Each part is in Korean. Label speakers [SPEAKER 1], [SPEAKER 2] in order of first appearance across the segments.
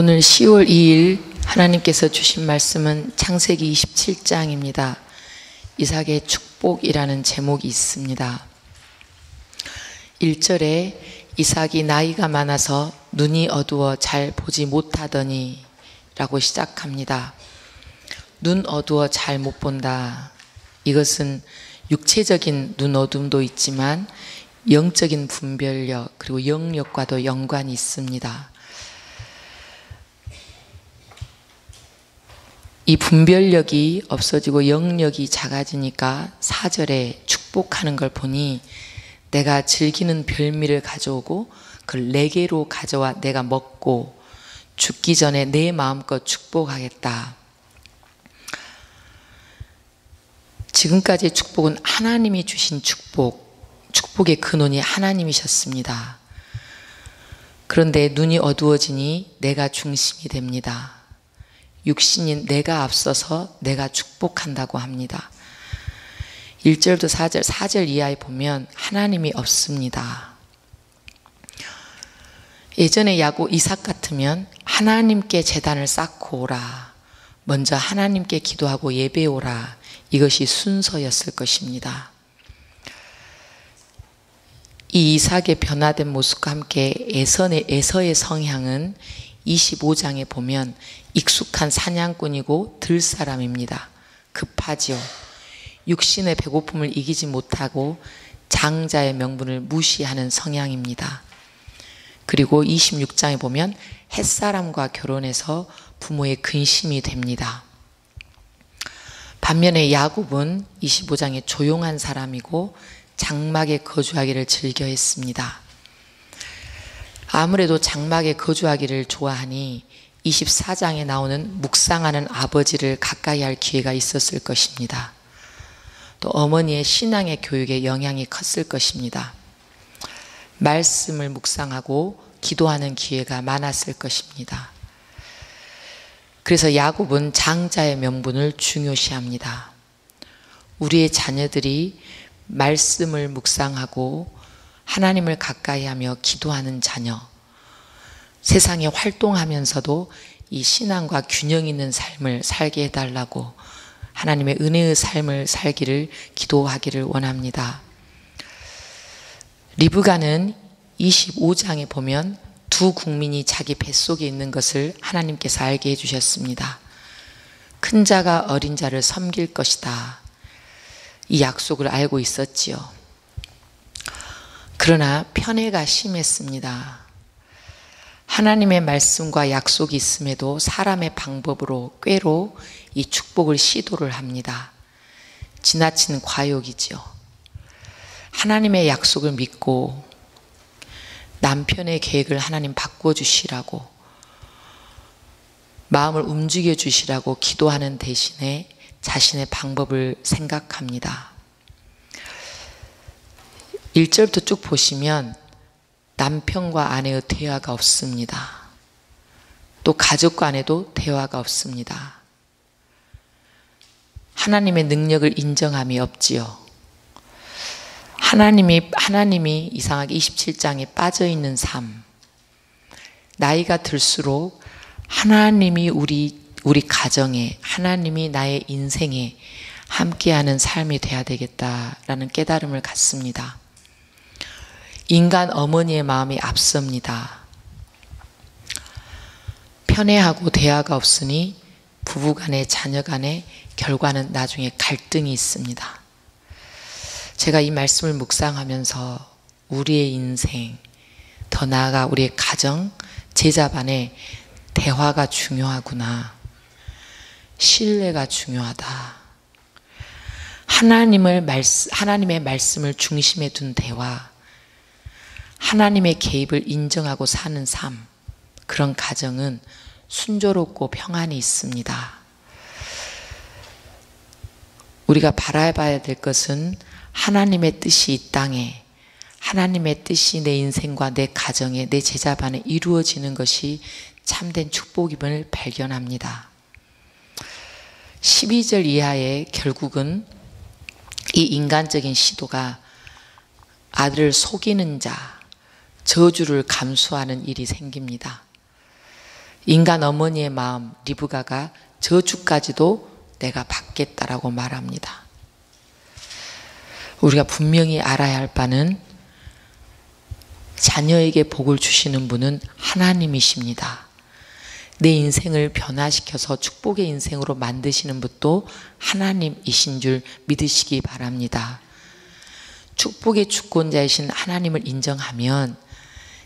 [SPEAKER 1] 오늘 10월 2일 하나님께서 주신 말씀은 창세기 27장입니다. 이삭의 축복이라는 제목이 있습니다. 1절에 이삭이 나이가 많아서 눈이 어두워 잘 보지 못하더니 라고 시작합니다. 눈 어두워 잘 못 본다. 이것은 육체적인 눈 어둠도 있지만 영적인 분별력 그리고 영역과도 연관이 있습니다. 이 분별력이 없어지고 영역이 작아지니까 4절에 축복하는 걸 보니 내가 즐기는 별미를 가져오고 그걸 내게로 가져와 내가 먹고 죽기 전에 내 마음껏 축복하겠다. 지금까지의 축복은 하나님이 주신 축복의 근원이 하나님이셨습니다. 그런데 눈이 어두워지니 내가 중심이 됩니다. 육신인 내가 앞서서 내가 축복한다고 합니다. 1절부터 4절 이하에 보면 하나님이 없습니다. 예전에 야곱 이삭 같으면 하나님께 제단을 쌓고 오라. 먼저 하나님께 기도하고 예배 오라. 이것이 순서였을 것입니다. 이 이삭의 변화된 모습과 함께 에서의 성향은 25장에 보면 익숙한 사냥꾼이고 들사람입니다. 급하지요. 육신의 배고픔을 이기지 못하고 장자의 명분을 무시하는 성향입니다. 그리고 26장에 보면 햇사람과 결혼해서 부모의 근심이 됩니다. 반면에 야곱은 25장에 조용한 사람이고 장막에 거주하기를 즐겨했습니다. 아무래도 장막에 거주하기를 좋아하니 24장에 나오는 묵상하는 아버지를 가까이 할 기회가 있었을 것입니다. 또 어머니의 신앙의 교육에 영향이 컸을 것입니다. 말씀을 묵상하고 기도하는 기회가 많았을 것입니다. 그래서 야곱은 장자의 명분을 중요시합니다. 우리의 자녀들이 말씀을 묵상하고 하나님을 가까이 하며 기도하는 자녀, 세상에 활동하면서도 이 신앙과 균형 있는 삶을 살게 해달라고 하나님의 은혜의 삶을 살기를 기도하기를 원합니다. 리브가는 25장에 보면 두 국민이 자기 뱃속에 있는 것을 하나님께서 알게 해주셨습니다. 큰 자가 어린 자를 섬길 것이다. 이 약속을 알고 있었지요. 그러나 편애가 심했습니다. 하나님의 말씀과 약속이 있음에도 사람의 방법으로 꾀로 이 축복을 시도를 합니다. 지나친 과욕이죠. 하나님의 약속을 믿고 남편의 계획을 하나님 바꿔주시라고 마음을 움직여 주시라고 기도하는 대신에 자신의 방법을 생각합니다. 1절부터 쭉 보시면 남편과 아내의 대화가 없습니다. 또 가족 간에도 대화가 없습니다. 하나님의 능력을 인정함이 없지요. 하나님이 이상하게 27장에 빠져있는 삶. 나이가 들수록 하나님이 우리 가정에, 하나님이 나의 인생에 함께하는 삶이 돼야 되겠다라는 깨달음을 갖습니다. 인간 어머니의 마음이 앞섭니다. 편애하고 대화가 없으니 부부간에 자녀간에 결과는 나중에 갈등이 있습니다. 제가 이 말씀을 묵상하면서 우리의 인생, 더 나아가 우리의 가정, 제자반에 대화가 중요하구나. 신뢰가 중요하다. 하나님의 말씀을 중심에 둔 대화, 하나님의 개입을 인정하고 사는 삶, 그런 가정은 순조롭고 평안이 있습니다. 우리가 바라봐야 될 것은 하나님의 뜻이 이 땅에, 하나님의 뜻이 내 인생과 내 가정에, 내 제자반에 이루어지는 것이 참된 축복임을 발견합니다. 12절 이하에 결국은 이 인간적인 시도가 아들을 속이는 자, 저주를 감수하는 일이 생깁니다. 인간 어머니의 마음 리브가가 저주까지도 내가 받겠다라고 말합니다. 우리가 분명히 알아야 할 바는 자녀에게 복을 주시는 분은 하나님이십니다. 내 인생을 변화시켜서 축복의 인생으로 만드시는 분도 하나님이신 줄 믿으시기 바랍니다. 축복의 주권자이신 하나님을 인정하면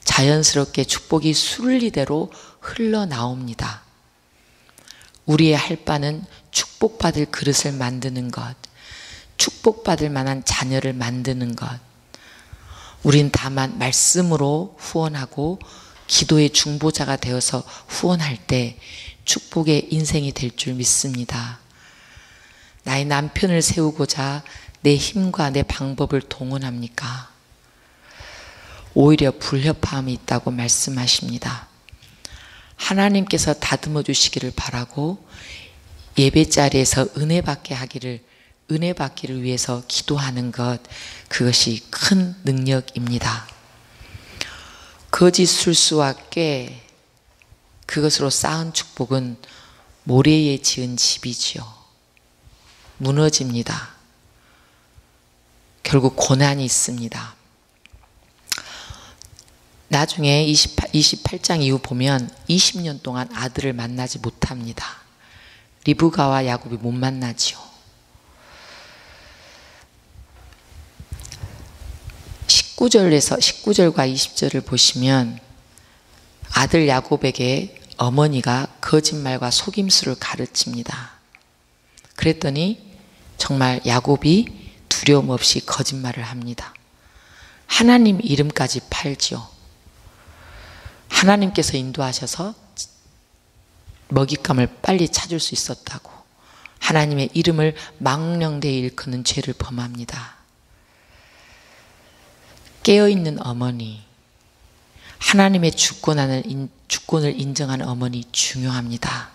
[SPEAKER 1] 자연스럽게 축복이 순리대로 흘러나옵니다. 우리의 할 바는 축복받을 그릇을 만드는 것, 축복받을 만한 자녀를 만드는 것. 우린 다만 말씀으로 후원하고 기도의 중보자가 되어서 후원할 때 축복의 인생이 될 줄 믿습니다. 나의 남편을 세우고자 내 힘과 내 방법을 동원합니까? 오히려 불협화음이 있다고 말씀하십니다. 하나님께서 다듬어 주시기를 바라고 예배 자리에서 은혜 받기를 위해서 기도하는 것, 그것이 큰 능력입니다. 거짓 술수와 꾀, 그것으로 쌓은 축복은 모래에 지은 집이지요. 무너집니다. 결국 고난이 있습니다. 나중에 28장 이후 보면 20년 동안 아들을 만나지 못합니다. 리브가와 야곱이 못 만나지요. 19절과 20절을 보시면 아들 야곱에게 어머니가 거짓말과 속임수를 가르칩니다. 그랬더니 정말 야곱이 두려움 없이 거짓말을 합니다. 하나님 이름까지 팔지요. 하나님께서 인도하셔서 먹잇감을 빨리 찾을 수 있었다고 하나님의 이름을 망령되이 일컫는 죄를 범합니다. 깨어있는 어머니, 하나님의 주권을 인정하는 어머니 중요합니다.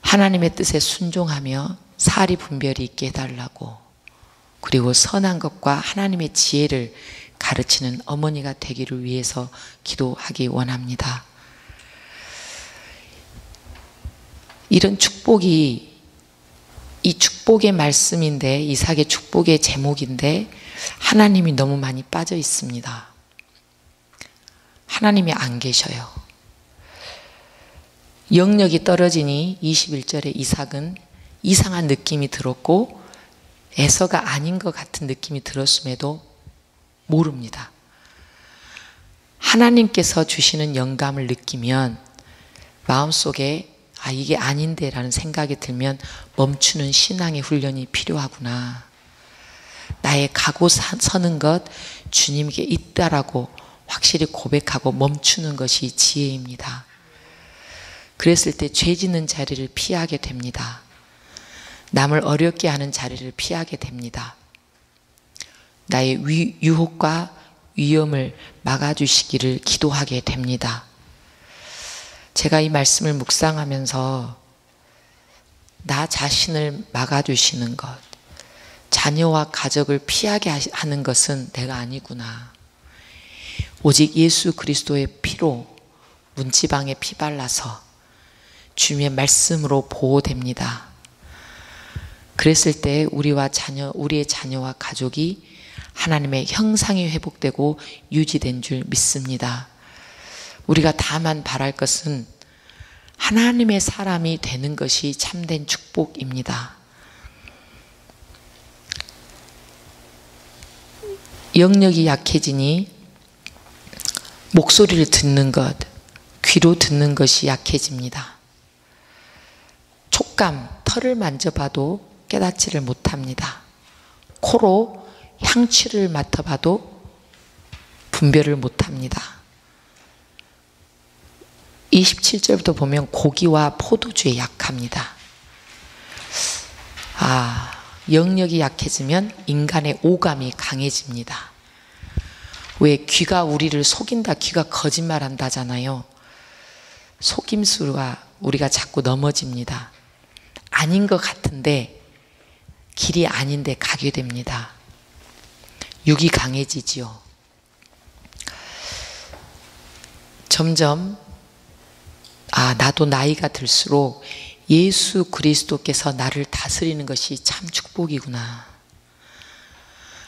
[SPEAKER 1] 하나님의 뜻에 순종하며 사리 분별이 있게 해달라고, 그리고 선한 것과 하나님의 지혜를 가르치는 어머니가 되기를 위해서 기도하기 원합니다. 이런 축복이 이 축복의 말씀인데, 이삭의 축복의 제목인데 하나님이 너무 많이 빠져 있습니다. 하나님이 안 계셔요. 영력이 떨어지니 21절에 이삭은 이상한 느낌이 들었고 에서가 아닌 것 같은 느낌이 들었음에도 모릅니다. 하나님께서 주시는 영감을 느끼면 마음속에 이게 아닌데 라는 생각이 들면 멈추는 신앙의 훈련이 필요하구나. 나의 가고 서는 것 주님께 있다라고 확실히 고백하고 멈추는 것이 지혜입니다. 그랬을 때 죄 짓는 자리를 피하게 됩니다. 남을 어렵게 하는 자리를 피하게 됩니다. 나의 유혹과 위험을 막아주시기를 기도하게 됩니다. 제가 이 말씀을 묵상하면서 나 자신을 막아주시는 것, 자녀와 가족을 피하게 하는 것은 내가 아니구나. 오직 예수 그리스도의 피로 문지방에 피 발라서 주님의 말씀으로 보호됩니다. 그랬을 때 우리의 자녀와 가족이 하나님의 형상이 회복되고 유지된 줄 믿습니다. 우리가 다만 바랄 것은 하나님의 사람이 되는 것이 참된 축복입니다. 영력이 약해지니 목소리를 듣는 것, 귀로 듣는 것이 약해집니다. 촉감, 털을 만져봐도 깨닫지를 못합니다. 코로 향취를 맡아봐도 분별을 못합니다. 27절부터 보면 고기와 포도주에 약합니다. 영력이 약해지면 인간의 오감이 강해집니다. 왜 귀가 우리를 속인다, 귀가 거짓말한다잖아요. 속임수가 우리가 자꾸 넘어집니다. 아닌 것 같은데 길이 아닌데 가게 됩니다. 육이 강해지지요. 점점 나도 나이가 들수록 예수 그리스도께서 나를 다스리는 것이 참 축복이구나.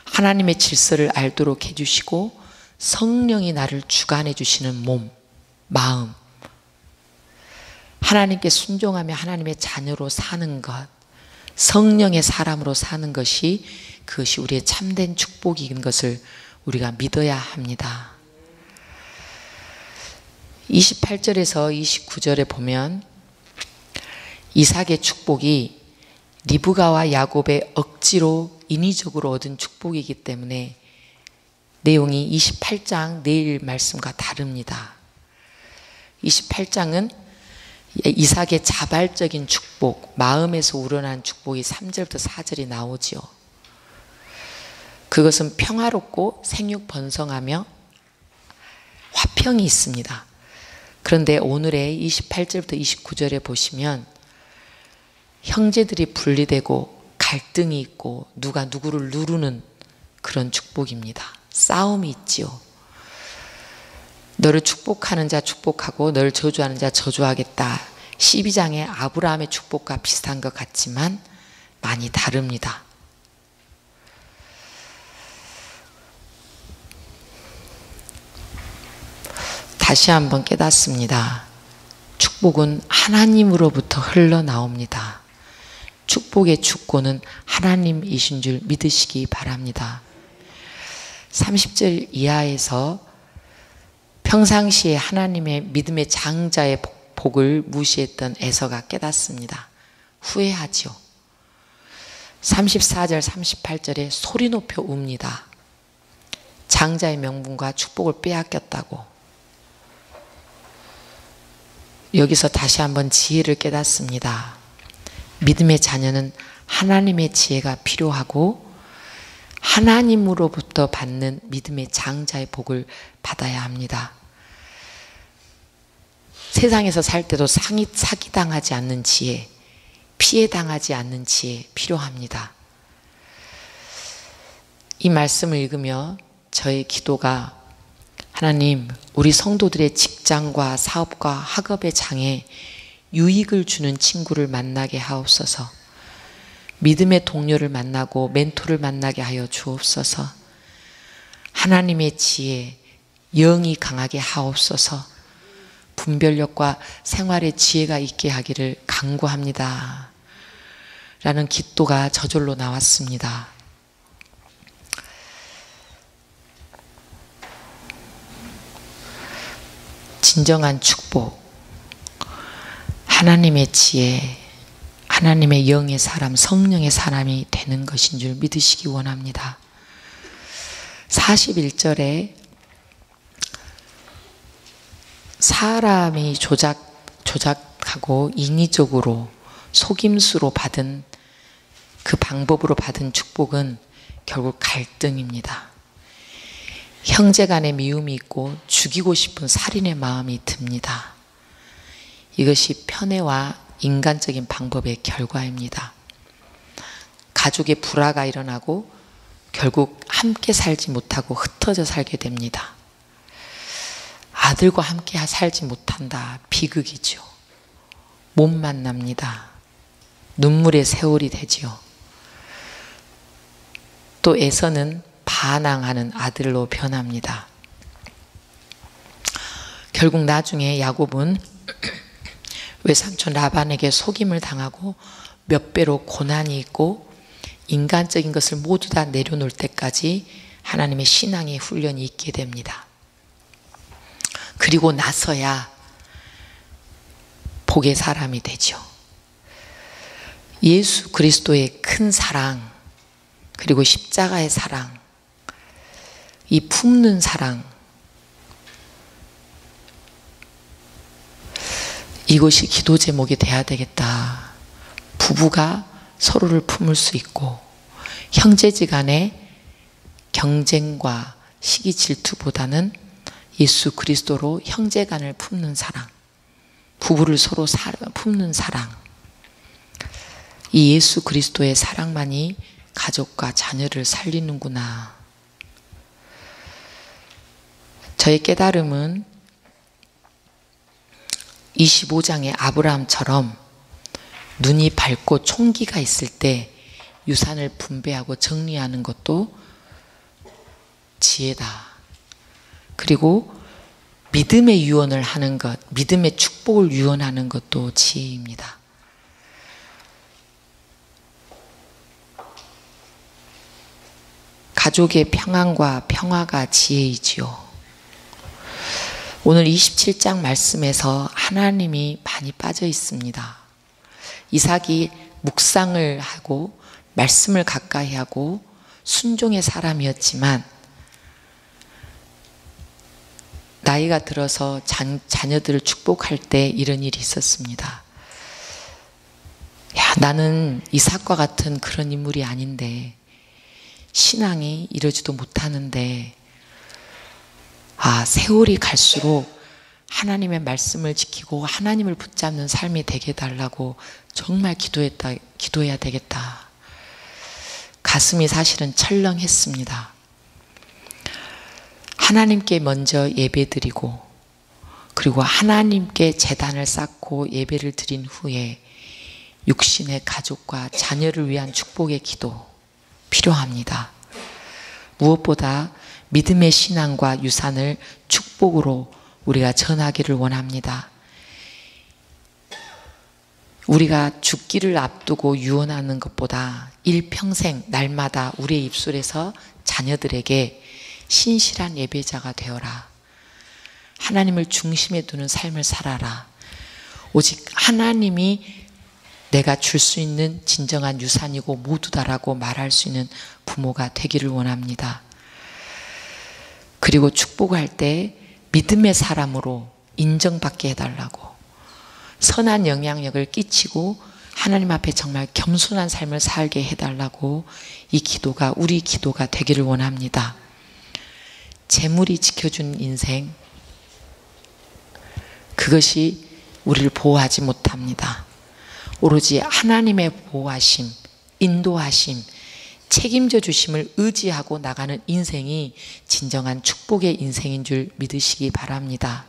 [SPEAKER 1] 하나님의 질서를 알도록 해주시고 성령이 나를 주관해 주시는 몸, 마음, 하나님께 순종하며 하나님의 자녀로 사는 것, 성령의 사람으로 사는 것이, 그것이 우리의 참된 축복인 것을 우리가 믿어야 합니다. 28절에서 29절에 보면 이삭의 축복이 리브가와 야곱의 억지로 인위적으로 얻은 축복이기 때문에 내용이 28장 내일 말씀과 다릅니다. 28장은 이삭의 자발적인 축복, 마음에서 우러난 축복이 3절부터 4절이 나오지요. 그것은 평화롭고 생육 번성하며 화평이 있습니다. 그런데 오늘의 28절부터 29절에 보시면 형제들이 분리되고 갈등이 있고 누가 누구를 누르는 그런 축복입니다. 싸움이 있지요. 너를 축복하는 자 축복하고 너를 저주하는 자 저주하겠다. 12장의 아브라함의 축복과 비슷한 것 같지만 많이 다릅니다. 다시 한번 깨닫습니다. 축복은 하나님으로부터 흘러나옵니다. 축복의 주권은 하나님이신 줄 믿으시기 바랍니다. 30절 이하에서 평상시에 하나님의 믿음의 장자의 복을 무시했던 에서가 깨닫습니다. 후회하지요. 34절 38절에 소리 높여 웁니다. 장자의 명분과 축복을 빼앗겼다고. 여기서 다시 한번 지혜를 깨닫습니다. 믿음의 자녀는 하나님의 지혜가 필요하고 하나님으로부터 받는 믿음의 장자의 복을 받아야 합니다. 세상에서 살 때도 사기당하지 않는 지혜, 피해당하지 않는 지혜 필요합니다. 이 말씀을 읽으며 저의 기도가, 하나님, 우리 성도들의 직장과 사업과 학업의 장에 유익을 주는 친구를 만나게 하옵소서. 믿음의 동료를 만나고 멘토를 만나게 하여 주옵소서. 하나님의 지혜, 영이 강하게 하옵소서. 분별력과 생활의 지혜가 있게 하기를 간구합니다. 라는 기도가 저절로 나왔습니다. 진정한 축복, 하나님의 지혜, 하나님의 영의 사람, 성령의 사람이 되는 것인 줄 믿으시기 원합니다. 41절에 사람이 조작하고 인위적으로 속임수로 받은 그 방법으로 받은 축복은 결국 갈등입니다. 형제 간의 미움이 있고 죽이고 싶은 살인의 마음이 듭니다. 이것이 편애와 인간적인 방법의 결과입니다. 가족의 불화가 일어나고 결국 함께 살지 못하고 흩어져 살게 됩니다. 아들과 함께 살지 못한다. 비극이죠. 못 만납니다. 눈물의 세월이 되지요. 또 에서는 반항하는 아들로 변합니다. 결국 나중에 야곱은 외삼촌 라반에게 속임을 당하고 몇 배로 고난이 있고 인간적인 것을 모두 다 내려놓을 때까지 하나님의 신앙의 훈련이 있게 됩니다. 그리고 나서야 복의 사람이 되죠. 예수 그리스도의 큰 사랑, 그리고 십자가의 사랑, 이 품는 사랑, 이것이 기도 제목이 돼야 되겠다. 부부가 서로를 품을 수 있고 형제지간의 경쟁과 시기 질투보다는 예수 그리스도로 형제간을 품는 사랑, 부부를 서로 품는 사랑, 이 예수 그리스도의 사랑만이 가족과 자녀를 살리는구나. 저의 깨달음은 25장의 아브라함처럼 눈이 밝고 총기가 있을 때 유산을 분배하고 정리하는 것도 지혜다. 그리고 믿음의 유언을 하는 것, 믿음의 축복을 유언하는 것도 지혜입니다. 가족의 평안과 평화가 지혜이지요. 오늘 27장 말씀에서 하나님이 많이 빠져 있습니다. 이삭이 묵상을 하고 말씀을 가까이 하고 순종의 사람이었지만 나이가 들어서 자녀들을 축복할 때 이런 일이 있었습니다. 야, 나는 이삭과 같은 그런 인물이 아닌데 신앙이 이러지도 못하는데 세월이 갈수록 하나님의 말씀을 지키고 하나님을 붙잡는 삶이 되게 해달라고 정말 기도해야 되겠다. 가슴이 사실은 철렁했습니다. 하나님께 먼저 예배드리고 그리고 하나님께 제단을 쌓고 예배를 드린 후에 육신의 가족과 자녀를 위한 축복의 기도 필요합니다. 무엇보다 믿음의 신앙과 유산을 축복으로 우리가 전하기를 원합니다. 우리가 죽기를 앞두고 유언하는 것보다 일평생 날마다 우리의 입술에서 자녀들에게 신실한 예배자가 되어라. 하나님을 중심에 두는 삶을 살아라. 오직 하나님이 내가 줄 수 있는 진정한 유산이고 모두다라고 말할 수 있는 부모가 되기를 원합니다. 그리고 축복할 때 믿음의 사람으로 인정받게 해달라고, 선한 영향력을 끼치고 하나님 앞에 정말 겸손한 삶을 살게 해달라고 이 기도가 우리 기도가 되기를 원합니다. 재물이 지켜준 인생, 그것이 우리를 보호하지 못합니다. 오로지 하나님의 보호하심, 인도하심, 책임져 주심을 의지하고 나가는 인생이 진정한 축복의 인생인 줄 믿으시기 바랍니다.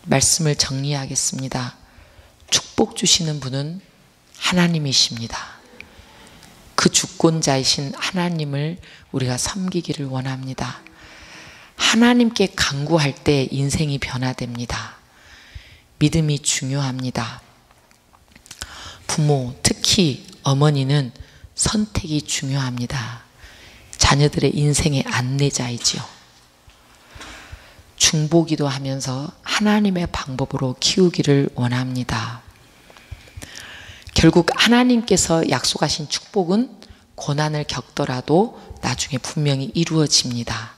[SPEAKER 1] 말씀을 정리하겠습니다. 축복 주시는 분은 하나님이십니다. 그 주권자이신 하나님을 우리가 섬기기를 원합니다. 하나님께 간구할 때 인생이 변화됩니다. 믿음이 중요합니다. 부모, 특히 어머니는 선택이 중요합니다. 자녀들의 인생의 안내자이지요. 중보기도 하면서 하나님의 방법으로 키우기를 원합니다. 결국 하나님께서 약속하신 축복은 고난을 겪더라도 나중에 분명히 이루어집니다.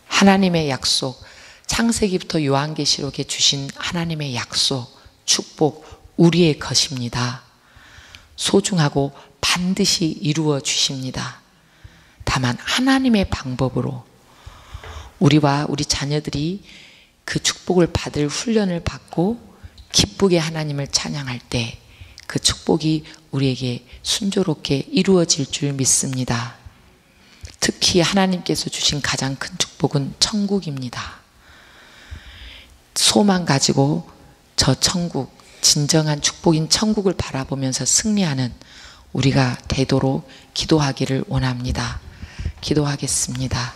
[SPEAKER 1] 하나님의 약속, 창세기부터 요한계시록에 주신 하나님의 약속, 축복, 우리의 것입니다. 소중하고 반드시 이루어 주십니다. 다만 하나님의 방법으로 우리와 우리 자녀들이 그 축복을 받을 훈련을 받고 기쁘게 하나님을 찬양할 때 그 축복이 우리에게 순조롭게 이루어질 줄 믿습니다. 특히 하나님께서 주신 가장 큰 축복은 천국입니다. 소망 가지고 저 천국, 진정한 축복인 천국을 바라보면서 승리하는 우리가 되도록 기도하기를 원합니다. 기도하겠습니다.